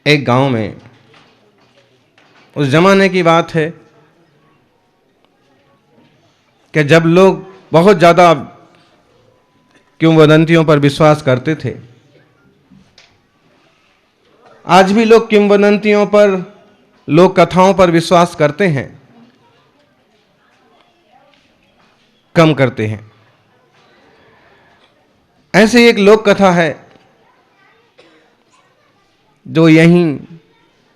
एक गांव में, उस जमाने की बात है कि जब लोग बहुत ज़्यादा किंवदंतियों पर विश्वास करते थे। आज भी लोग किंवदंतियों पर, लोक कथाओं पर विश्वास करते हैं, कम करते हैं। ऐसे एक लोक कथा है जो यहीं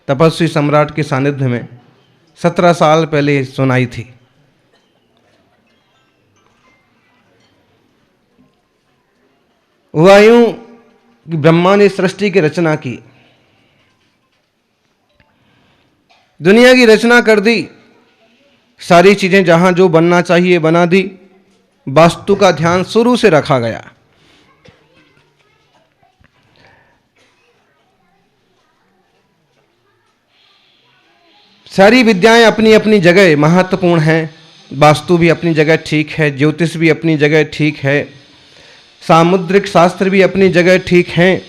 तपस्वी सम्राट के सानिध्य में 17 साल पहले सुनाई थी। हुआ यूं कि ब्रह्मा ने सृष्टि की रचना की, दुनिया की रचना कर दी, सारी चीजें जहां जो बनना चाहिए बना दी, वास्तु का ध्यान शुरू से रखा गया। सारी विद्याएं अपनी अपनी जगह महत्वपूर्ण हैं, वास्तु भी अपनी जगह ठीक है, ज्योतिष भी अपनी जगह ठीक है, सामुद्रिक शास्त्र भी अपनी जगह ठीक हैं,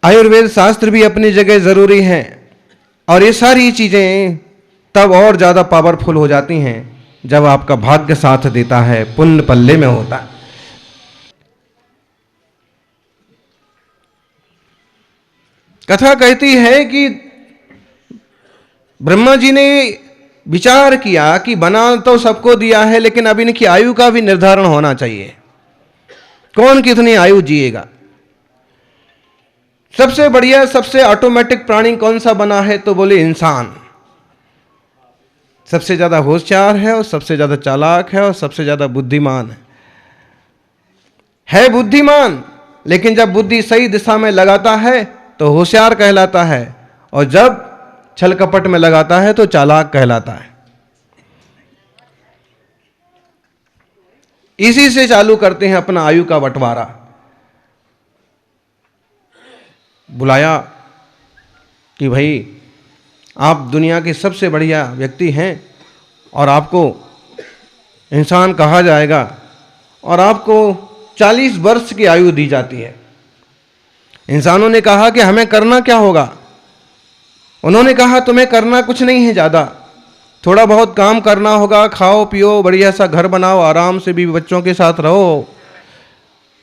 आयुर्वेद शास्त्र भी अपनी जगह जरूरी है। और ये सारी चीजें तब और ज्यादा पावरफुल हो जाती हैं जब आपका भाग्य साथ देता है, पुण्य पल्ले में होता है। कथा कहती है कि ब्रह्मा जी ने विचार किया कि बना तो सबको दिया है, लेकिन अब इनकी आयु का भी निर्धारण होना चाहिए। कौन कितनी आयु जिएगा? सबसे बढ़िया, सबसे ऑटोमेटिक प्राणी कौन सा बना है? तो बोले इंसान। सबसे ज्यादा होशियार है और सबसे ज्यादा चालाक है और सबसे ज्यादा बुद्धिमान है बुद्धिमान, लेकिन जब बुद्धि सही दिशा में लगाता है तो होशियार कहलाता है, और जब छल कपट में लगाता है तो चालाक कहलाता है। इसी से चालू करते हैं अपना आयु का बंटवारा। बुलाया कि भाई आप दुनिया के सबसे बढ़िया व्यक्ति हैं और आपको इंसान कहा जाएगा और आपको 40 वर्ष की आयु दी जाती है। इंसानों ने कहा कि हमें करना क्या होगा? उन्होंने कहा तुम्हें करना कुछ नहीं है ज़्यादा, थोड़ा बहुत काम करना होगा, खाओ पियो, बढ़िया सा घर बनाओ, आराम से भी बच्चों के साथ रहो,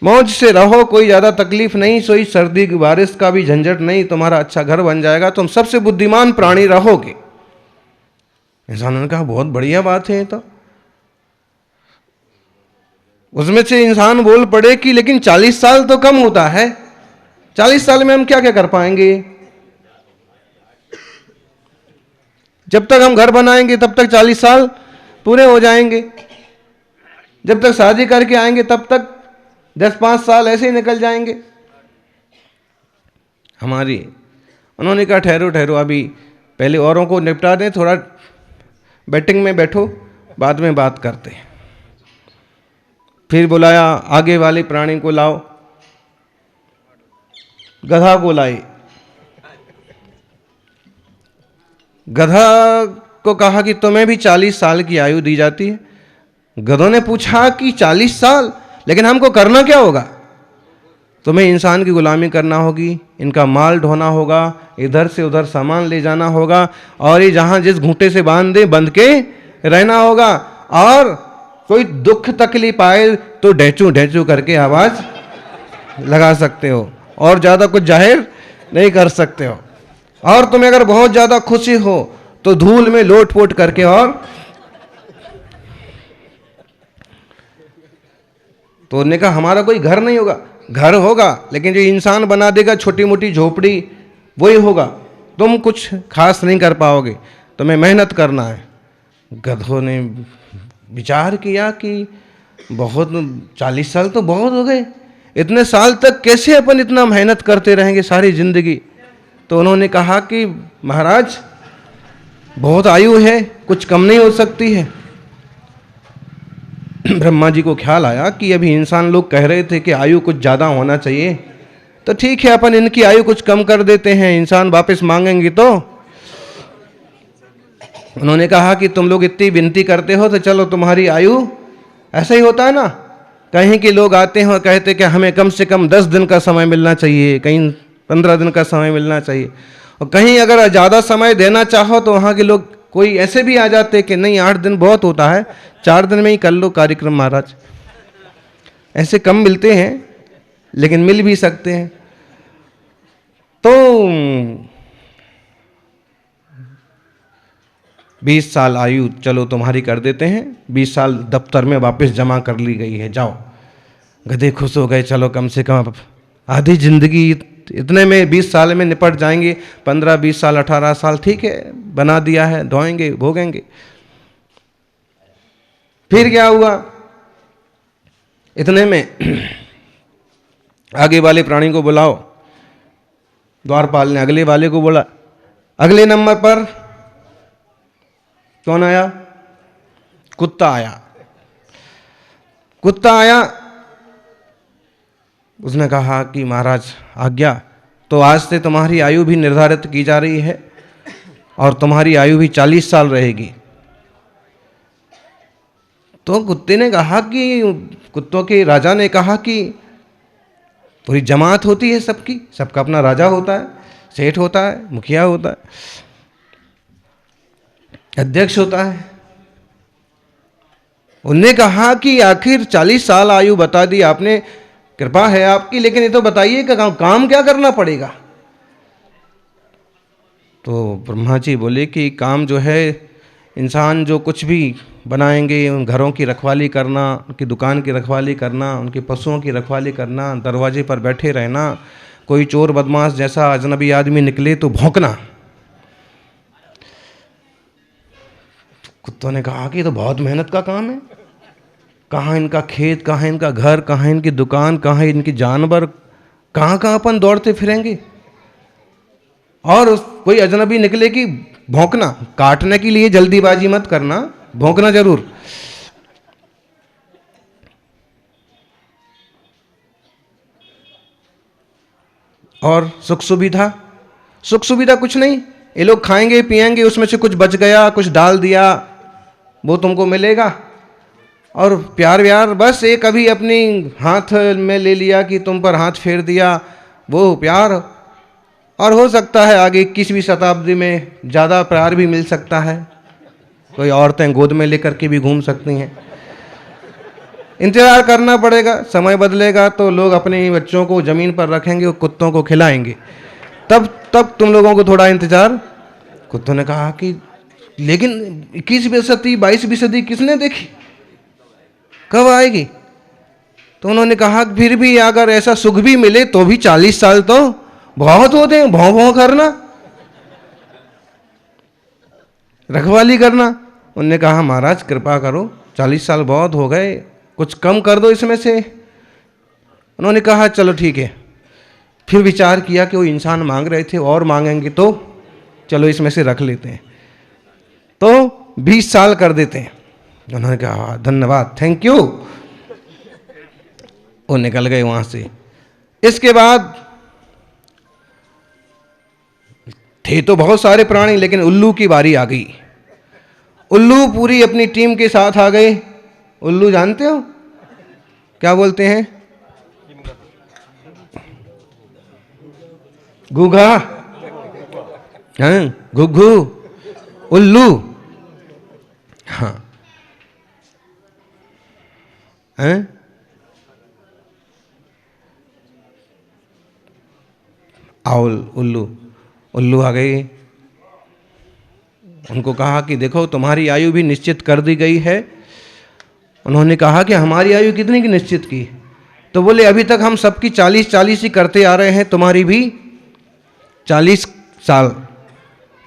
मौज से रहो, कोई ज़्यादा तकलीफ नहीं, सोई सर्दी की बारिश का भी झंझट नहीं, तुम्हारा अच्छा घर बन जाएगा, तुम सबसे बुद्धिमान प्राणी रहोगे। इंसानों ने कहा बहुत बढ़िया बात है। तो उसमें से इंसान बोल पड़े कि लेकिन 40 साल तो कम होता है, 40 साल में हम क्या क्या कर पाएंगे? जब तक हम घर बनाएंगे तब तक 40 साल पूरे हो जाएंगे, जब तक शादी करके आएंगे तब तक 10-5 साल ऐसे ही निकल जाएंगे हमारी। उन्होंने कहा ठहरो ठहरो, अभी पहले औरों को निपटा दें, थोड़ा बैटिंग में बैठो, बाद में बात करते हैं। फिर बुलाया, आगे वाले प्राणी को लाओ, गधा को लाए। गधा को कहा कि तुम्हें भी 40 साल की आयु दी जाती है। गधों ने पूछा कि 40 साल, लेकिन हमको करना क्या होगा? तुम्हें इंसान की गुलामी करना होगी, इनका माल ढोना होगा, इधर से उधर सामान ले जाना होगा, और ये जहां जिस घूंटे से बांध दे बंध के रहना होगा, और कोई दुख तकलीफ आए तो ढेचू ढेचू करके आवाज लगा सकते हो, और ज्यादा कुछ जाहिर नहीं कर सकते हो। और तुम्हें अगर बहुत ज्यादा खुशी हो तो धूल में लोट-पोट करके, और तो उन्होंने कहा हमारा कोई घर नहीं होगा। घर होगा लेकिन जो इंसान बना देगा छोटी मोटी झोपड़ी वही होगा, तुम कुछ खास नहीं कर पाओगे, तुम्हें मेहनत करना है। गधों ने विचार किया कि बहुत 40 साल तो बहुत हो गए, इतने साल तक कैसे अपन इतना मेहनत करते रहेंगे सारी जिंदगी? तो उन्होंने कहा कि महाराज बहुत आयु है, कुछ कम नहीं हो सकती है। ब्रह्मा जी को ख्याल आया कि अभी इंसान लोग कह रहे थे कि आयु कुछ ज़्यादा होना चाहिए, तो ठीक है अपन इनकी आयु कुछ कम कर देते हैं, इंसान वापस मांगेंगे तो। उन्होंने कहा कि तुम लोग इतनी विनती करते हो तो चलो तुम्हारी आयु, ऐसा ही होता है ना, कहीं के लोग आते हैं और कहते कि हमें कम से कम 10 दिन का समय मिलना चाहिए, कहीं 15 दिन का समय मिलना चाहिए, और कहीं अगर ज़्यादा समय देना चाहो तो वहाँ के लोग कोई ऐसे भी आ जाते कि नहीं 8 दिन बहुत होता है, 4 दिन में ही कर लो कार्यक्रम महाराज। ऐसे कम मिलते हैं लेकिन मिल भी सकते हैं। तो 20 साल आयु चलो तुम्हारी कर देते हैं, 20 साल दफ्तर में वापस जमा कर ली गई है, जाओ। गधे खुश हो गए, चलो कम से कम आधी जिंदगी इतने में 20 साल में निपट जाएंगे, 15 20 साल 18 साल ठीक है, बना दिया है, ढोएंगे भोगेंगे। फिर क्या हुआ, इतने में आगे वाले प्राणी को बुलाओ, द्वारपाल ने अगले वाले को बोला। अगले नंबर पर कौन आया? कुत्ता आया। कुत्ता आया, उसने कहा कि महाराज आज्ञा, तो आज से तुम्हारी आयु भी निर्धारित की जा रही है और तुम्हारी आयु भी 40 साल रहेगी। तो कुत्ते ने कहा कि, कुत्तों के राजा ने कहा कि पूरी जमात होती है सबकी, सबका अपना राजा होता है, सेठ होता है, मुखिया होता है, अध्यक्ष होता है। उनने कहा कि आखिर 40 साल आयु बता दी आपने, कृपा है आपकी, लेकिन ये तो बताइए कि काम क्या करना पड़ेगा। तो ब्रह्मा जी बोले कि काम जो है, इंसान जो कुछ भी बनाएंगे, उन घरों की रखवाली करना, उनकी दुकान की रखवाली करना, उनके पशुओं की रखवाली करना, दरवाजे पर बैठे रहना, कोई चोर बदमाश जैसा अजनबी आदमी निकले तो भौंकना। कुत्तों ने कहा कि ये तो बहुत मेहनत का काम है, कहाँ इनका खेत, कहाँ इनका घर, कहाँ इनकी दुकान, कहाँ इनके जानवर, कहाँ कहाँ अपन दौड़ते फिरेंगे। और कोई अजनबी निकले कि भौंकना, काटने के लिए जल्दीबाजी मत करना, भौंकना जरूर। और सुख सुविधा, सुख सुविधा कुछ नहीं, ये लोग खाएंगे पिएंगे, उसमें से कुछ बच गया, कुछ डाल दिया, वो तुमको मिलेगा। और प्यार व्यार बस एक कभी अपनी हाथ में ले लिया कि तुम पर हाथ फेर दिया, वो प्यार। और हो सकता है आगे 21वीं शताब्दी में ज़्यादा प्यार भी मिल सकता है, कोई औरतें गोद में लेकर के भी घूम सकती हैं। इंतज़ार करना पड़ेगा, समय बदलेगा तो लोग अपने बच्चों को ज़मीन पर रखेंगे और कुत्तों को खिलाएंगे, तब तुम लोगों को थोड़ा इंतज़ार। कुत्तों ने कहा कि लेकिन 21वीं सदी 22वीं सदी किसने देखी, कब आएगी? तो उन्होंने कहा फिर भी अगर ऐसा सुख भी मिले तो भी 40 साल तो बहुत होते हैं, भौं भौं करना, रखवाली करना। उन्होंने कहा महाराज कृपा करो, 40 साल बहुत हो गए, कुछ कम कर दो इसमें से। उन्होंने कहा चलो ठीक है। फिर विचार किया कि वो इंसान मांग रहे थे, और मांगेंगे तो चलो इसमें से रख लेते हैं, तो 20 साल कर देते हैं। उन्होंने कहा धन्यवाद, थैंक यू। वो निकल गए वहां से। इसके बाद थे तो बहुत सारे प्राणी, लेकिन उल्लू की बारी आ गई। उल्लू पूरी अपनी टीम के साथ आ गए। उल्लू जानते हो क्या बोलते हैं? घूघा, हाँ घुघू, उल्लू, हाँ हैं? आउल, उल्लू। उल्लू आ गए, उनको कहा कि देखो तुम्हारी आयु भी निश्चित कर दी गई है। उन्होंने कहा कि हमारी आयु कितने की निश्चित की? तो बोले अभी तक हम सबकी 40-40 ही करते आ रहे हैं, तुम्हारी भी 40 साल।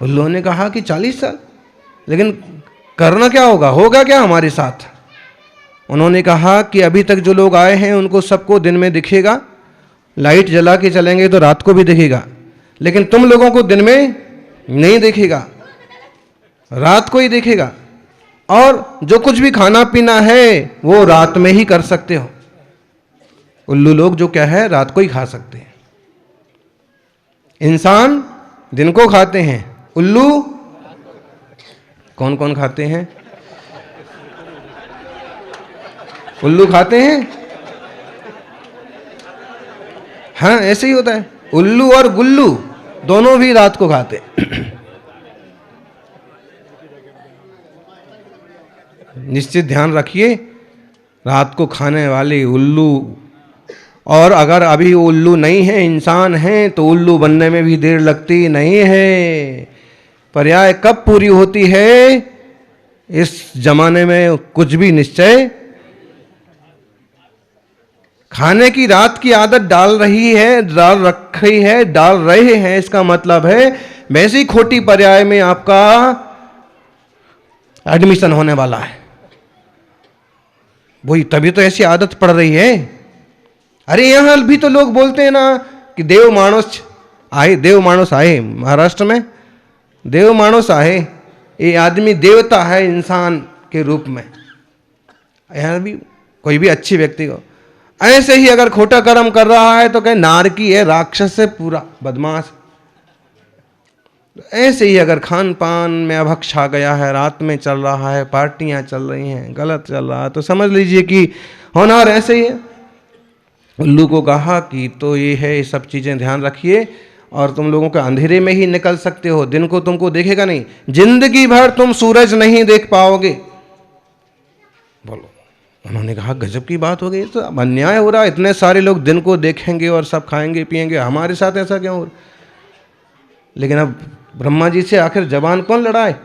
उल्लू ने कहा कि 40 साल, लेकिन करना क्या होगा, होगा क्या हमारे साथ? उन्होंने कहा कि अभी तक जो लोग आए हैं उनको सबको दिन में दिखेगा, लाइट जला के चलेंगे तो रात को भी दिखेगा, लेकिन तुम लोगों को दिन में नहीं दिखेगा, रात को ही दिखेगा। और जो कुछ भी खाना पीना है वो रात में ही कर सकते हो। उल्लू लोग जो क्या है रात को ही खा सकते हैं, इंसान दिन को खाते हैं, उल्लू कौन कौन खाते हैं? उल्लू खाते हैं? हाँ, ऐसे ही होता है। उल्लू और गुल्लू दोनों भी रात को खाते। निश्चित ध्यान रखिए, रात को खाने वाले उल्लू, और अगर अभी उल्लू नहीं है, इंसान है, तो उल्लू बनने में भी देर लगती नहीं है। पर्याय कब पूरी होती है इस जमाने में कुछ भी निश्चय। खाने की रात की आदत डाल रही है, डाल रखी है, डाल रहे हैं, इसका मतलब है वैसी खोटी पर्याय में आपका एडमिशन होने वाला है। वही तभी तो ऐसी आदत पड़ रही है। अरे यहां भी तो लोग बोलते हैं ना कि देव मानुष आए, महाराष्ट्र में देव मानुष आए, ये आदमी देवता है इंसान के रूप में। यहां भी कोई भी अच्छी व्यक्ति को ऐसे ही अगर खोटा कर्म कर रहा है तो कहे नारकी है, राक्षस है, पूरा बदमाश। ऐसे ही अगर खान पान में अभक्ष छा गया है, रात में चल रहा है, पार्टियां चल रही हैं, गलत चल रहा है, तो समझ लीजिए कि होनहार ऐसे ही है। उल्लू को कहा कि तो ये है, ये सब चीजें ध्यान रखिए, और तुम लोगों के अंधेरे में ही निकल सकते हो, दिन को तुमको देखेगा नहीं, जिंदगी भर तुम सूरज नहीं देख पाओगे। बोलो। उन्होंने कहा गजब की बात हो गई, तो अब अन्याय हो रहा है, इतने सारे लोग दिन को देखेंगे और सब खाएंगे पिएंगे, हमारे साथ ऐसा क्यों हो रहा? लेकिन अब ब्रह्मा जी से आखिर जबान कौन लड़ाए?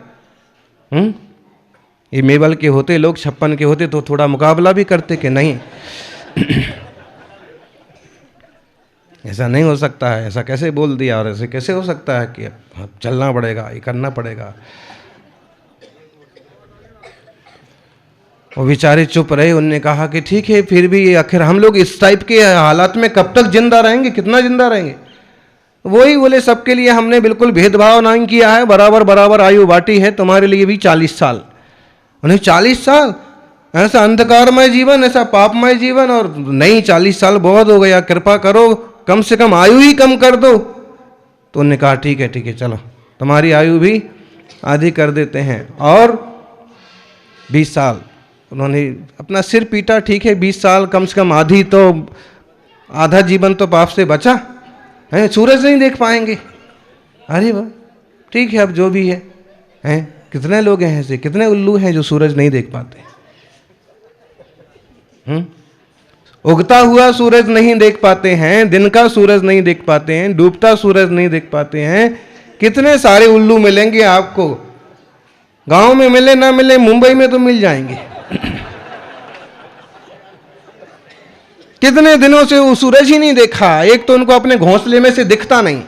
ये मेवल के होते लोग, 56 के होते तो थोड़ा मुकाबला भी करते कि नहीं। ऐसा नहीं हो सकता है, ऐसा कैसे बोल दिया, और ऐसे कैसे हो सकता है कि अब चलना पड़ेगा, ये करना पड़ेगा। वो बेचारे चुप रहे। उनने कहा कि ठीक है, फिर भी आखिर हम लोग इस टाइप के हालात में कब तक जिंदा रहेंगे, कितना जिंदा रहेंगे? वही बोले सबके लिए हमने बिल्कुल भेदभाव नहीं किया है, बराबर बराबर आयु बांटी है, तुम्हारे लिए भी 40 साल। उन्हें 40 साल ऐसा अंधकारमय जीवन, ऐसा पापमय जीवन, और नहीं 40 साल बहुत हो गया, कृपा करो कम से कम आयु ही कम कर दो। तो उन्होंने कहा ठीक है चलो तुम्हारी आयु भी आधी कर देते हैं, और 20 साल। उन्होंने अपना सिर पीटा, ठीक है 20 साल कम से कम, आधी तो, आधा जीवन तो पाप से बचा है, सूरज नहीं देख पाएंगे। अरे वाह, ठीक है, अब जो भी है, हैं कितने लोग हैं ऐसे, कितने उल्लू हैं जो सूरज नहीं देख पाते। उगता हुआ सूरज नहीं देख पाते हैं, दिन का सूरज नहीं देख पाते हैं, डूबता सूरज नहीं देख पाते हैं। कितने सारे उल्लू मिलेंगे आपको, गांव में मिले ना मिले, मुंबई में तो मिल जाएंगे। कितने दिनों से वो सूरज ही नहीं देखा। एक तो उनको अपने घोंसले में से दिखता नहीं,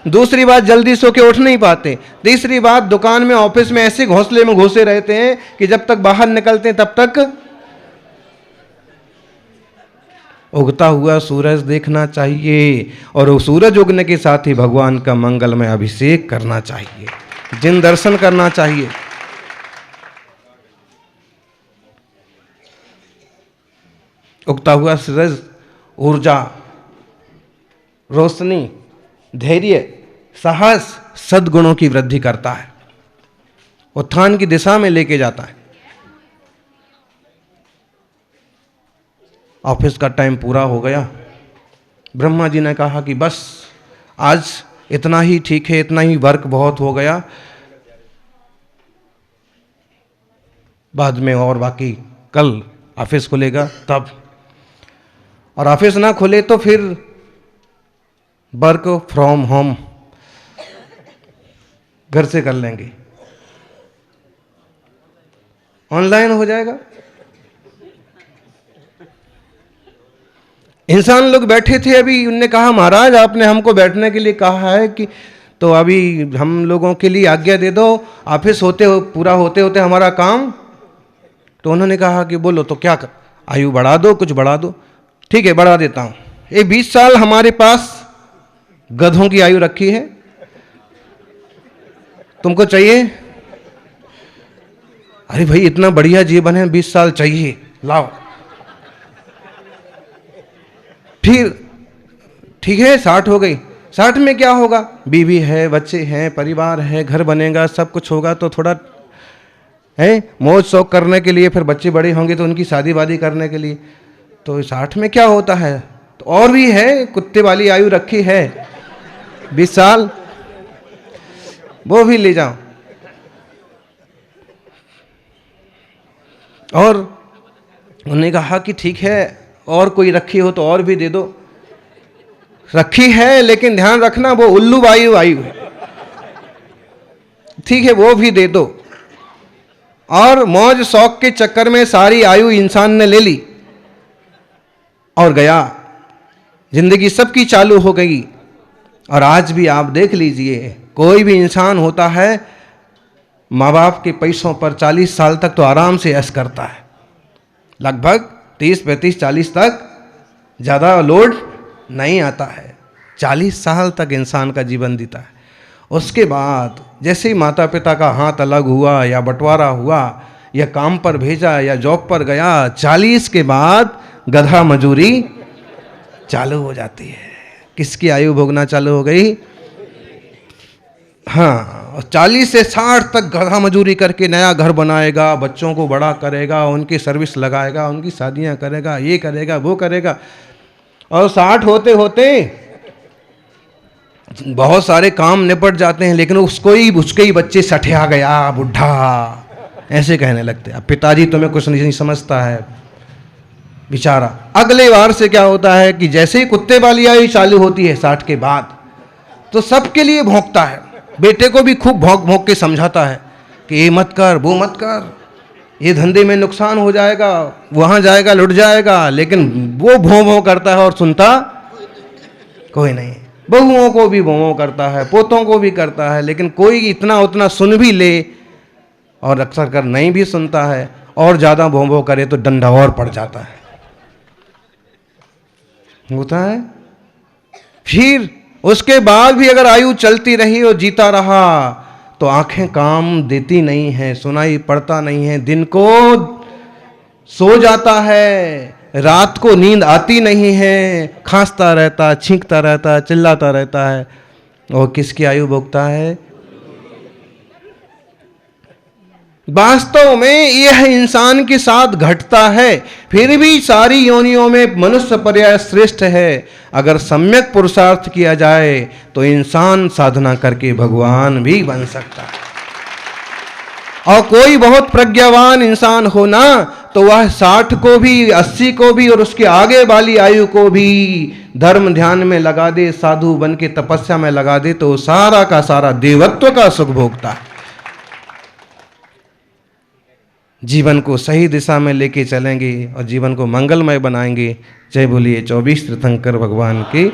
दूसरी बात जल्दी सो के उठ नहीं पाते, तीसरी बात दुकान में ऑफिस में ऐसे घोंसले में घुसे रहते हैं कि जब तक बाहर निकलते हैं तब तक उगता हुआ सूरज देखना चाहिए, और वो सूरज उगने के साथ ही भगवान का मंगलमय अभिषेक करना चाहिए, जिन दर्शन करना चाहिए। उगता हुआ सूरज ऊर्जा, रोशनी, धैर्य, साहस, सद्गुणों की वृद्धि करता है, उत्थान की दिशा में लेके जाता है। ऑफिस का टाइम पूरा हो गया। ब्रह्मा जी ने कहा कि बस आज इतना ही ठीक है, इतना ही वर्क बहुत हो गया, बाद में और बाकी कल ऑफिस खुलेगा तब, और ऑफिस ना खुले तो फिर वर्क फ्रॉम होम घर से कर लेंगे, ऑनलाइन हो जाएगा। इंसान लोग बैठे थे अभी, उनने कहा महाराज आपने हमको बैठने के लिए कहा है कि तो अभी हम लोगों के लिए आज्ञा दे दो, ऑफिस पूरा होते होते हमारा काम। तो उन्होंने कहा कि बोलो तो क्या आयु बढ़ा दो, कुछ बढ़ा दो। ठीक है बढ़ा देता हूं, ये 20 साल हमारे पास गधों की आयु रखी है, तुमको चाहिए? अरे भाई इतना बढ़िया जीवन है, 20 साल चाहिए, लाओ। फिर ठीक है 60 हो गई, 60 में क्या होगा, बीवी है, बच्चे हैं, परिवार है, घर बनेगा, सब कुछ होगा, तो थोड़ा है, मौज शौक करने के लिए, फिर बच्चे बड़े होंगे तो उनकी शादी वादी करने के लिए। तो 60 में क्या होता है, तो और भी है, कुत्ते वाली आयु रखी है 20 साल, वो भी ले जाओ। और उन्होंने कहा कि ठीक है, और कोई रखी हो तो और भी दे दो। रखी है, लेकिन ध्यान रखना वो उल्लू आयु है, ठीक है, वो भी दे दो। और मौज शौक के चक्कर में सारी आयु इंसान ने ले ली और गया, जिंदगी सबकी चालू हो गई। और आज भी आप देख लीजिए, कोई भी इंसान होता है माँ बाप के पैसों पर 40 साल तक तो आराम से ऐश करता है, लगभग 30, 35, 40 तक ज़्यादा लोड नहीं आता है। 40 साल तक इंसान का जीवन बीता है। उसके बाद जैसे ही माता पिता का हाथ अलग हुआ या बंटवारा हुआ या काम पर भेजा या जॉब पर गया, 40 के बाद गधा मजूरी चालू हो जाती है। किसकी आयु भोगना चालू हो गई? हाँ, 40 से 60 तक गधा मजूरी करके नया घर बनाएगा, बच्चों को बड़ा करेगा, उनकी सर्विस लगाएगा, उनकी शादियां करेगा, ये करेगा, वो करेगा। और 60 होते होते बहुत सारे काम निपट जाते हैं, लेकिन उसके ही बच्चे सठिया गया बुढ़ा ऐसे कहने लगते हैं। अब पिताजी तुम्हें कुछ नहीं समझता है बेचारा। अगले बार से क्या होता है कि जैसे ही कुत्ते वाली आयु चालू होती है 60 के बाद, तो सबके लिए भौंकता है। बेटे को भी खूब भौंक भौंक के समझाता है कि ये मत कर, वो मत कर, ये धंधे में नुकसान हो जाएगा, वहाँ जाएगा लुट जाएगा। लेकिन वो भौं भौं करता है और सुनता कोई नहीं। बहुओं को भी भौं करता है, पोतों को भी करता है, लेकिन कोई इतना उतना सुन भी ले और अक्सर कर नहीं भी सुनता है, और ज़्यादा भौं भौं करे तो डंडा और पड़ जाता है, होता है। फिर उसके बाद भी अगर आयु चलती रही और जीता रहा तो आंखें काम देती नहीं है, सुनाई पड़ता नहीं है, दिन को सो जाता है, रात को नींद आती नहीं है, खांसता रहता, छींकता रहता, चिल्लाता रहता है। और किसकी आयु भोगता है? वास्तव में यह इंसान के साथ घटता है। फिर भी सारी योनियों में मनुष्य पर्याय श्रेष्ठ है। अगर सम्यक पुरुषार्थ किया जाए तो इंसान साधना करके भगवान भी बन सकता है। और कोई बहुत प्रज्ञावान इंसान हो ना, तो वह 60 को भी, 80 को भी और उसके आगे वाली आयु को भी धर्म ध्यान में लगा दे, साधु बन के तपस्या में लगा दे, तो सारा का सारा देवत्व का सुख भोगता है। जीवन को सही दिशा में लेके चलेंगे और जीवन को मंगलमय बनाएंगे। जय बोलिए 24 तीर्थंकर भगवान की।